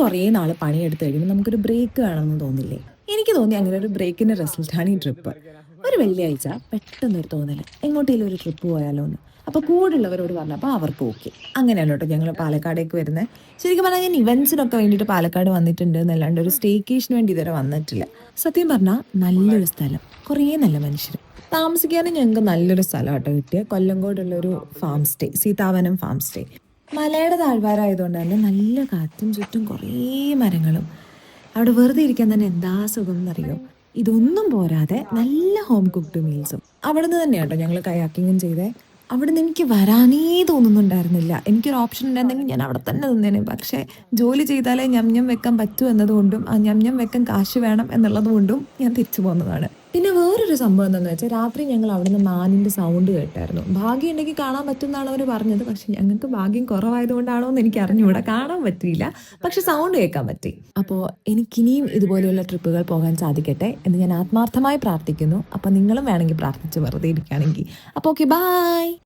കുറേ നാൾ പണിയെടുത്ത് കഴിയുമ്പോൾ നമുക്കൊരു ബ്രേക്ക് വേണമെന്ന് തോന്നില്ലേ? എനിക്ക് തോന്നി അങ്ങനെ ഒരു ബ്രേക്കിന്റെ റിസൾട്ടാണ് ഈ ട്രിപ്പ്. ഒരു വെള്ളിയാഴ്ച പെട്ടെന്നൊരു തോന്നല്, എങ്ങോട്ടേലും ഒരു ട്രിപ്പ് പോയാലോ എന്ന്. അപ്പോൾ കൂടുള്ളവരോട് പറഞ്ഞപ്പോൾ അവർക്ക് ഓക്കെ. അങ്ങനെയാണ് കേട്ടോ ഞങ്ങൾ പാലക്കാടേക്ക് വരുന്നത്. ശരിക്കും പറഞ്ഞാൽ ഞാൻ ഇവന്റ്സിനൊക്കെ വേണ്ടിയിട്ട് പാലക്കാട് വന്നിട്ടുണ്ട് എന്നല്ലാണ്ട് ഒരു സ്റ്റേക്കേഷന് വേണ്ടി ഇതുവരെ വന്നിട്ടില്ല. സത്യം പറഞ്ഞാൽ നല്ലൊരു സ്ഥലം, കുറേ നല്ല മനുഷ്യർ, താമസിക്കാനും ഞങ്ങൾക്ക് നല്ലൊരു സ്ഥലം കേട്ടോ കിട്ടിയ കൊല്ലങ്കോടുള്ളൊരു ഫാം സ്റ്റേ, സീതാവനം ഫാം സ്റ്റേ. മലയുടെ താഴ്വാരമായതുകൊണ്ട് തന്നെ നല്ല കാറ്റും ചുറ്റും കുറേ മരങ്ങളും. അവിടെ വെറുതെ ഇരിക്കാൻ തന്നെ എന്താ സുഖം എന്നറിയോ. ഇതൊന്നും പോരാതെ നല്ല ഹോം കുക്ക്ഡ് മീൽസും. അവിടെ നിന്ന് തന്നെയാട്ടോ ഞങ്ങൾ കയാക്കിങ്ങും ചെയ്തേ. അവിടെ നിന്ന് എനിക്ക് വരാനേ തോന്നുന്നുണ്ടായിരുന്നില്ല. എനിക്കൊരു ഓപ്ഷൻ ഉണ്ടായിരുന്നെങ്കിൽ ഞാൻ അവിടെ തന്നെ നിന്നേനെ. പക്ഷേ ജോലി ചെയ്താലേ ഞം വെക്കാൻ പറ്റൂ എന്നതുകൊണ്ടും ആ ഞം വെക്കാൻ കാശ് വേണം എന്നുള്ളത് കൊണ്ടും ഞാൻ തിരിച്ചു പോകുന്നതാണ്. പിന്നെ വേറൊരു സംഭവം എന്താണെന്ന് വെച്ചാൽ രാത്രി ഞങ്ങൾ അവിടുന്ന് മാനിൻ്റെ സൗണ്ട് കേട്ടായിരുന്നു. ഭാഗ്യം ഉണ്ടെങ്കിൽ കാണാൻ പറ്റുമെന്നാണ് അവർ പറഞ്ഞത്. പക്ഷെ ഞങ്ങൾക്ക് ഭാഗ്യം കുറവായതുകൊണ്ടാണോ എന്ന് എനിക്ക് അറിഞ്ഞുകൂടാ. കാണാൻ പറ്റിയില്ല, പക്ഷെ സൗണ്ട് കേൾക്കാൻ പറ്റി. അപ്പോൾ എനിക്കിനിയും ഇതുപോലെയുള്ള ട്രിപ്പുകൾ പോകാൻ സാധിക്കട്ടെ എന്ന് ഞാൻ ആത്മാർത്ഥമായി പ്രാർത്ഥിക്കുന്നു. അപ്പോൾ നിങ്ങളും വേണമെങ്കിൽ പ്രാർത്ഥിച്ച് വെറുതെ ഇരിക്കുകയാണെങ്കിൽ. അപ്പോൾ ഓക്കെ, ബൈ.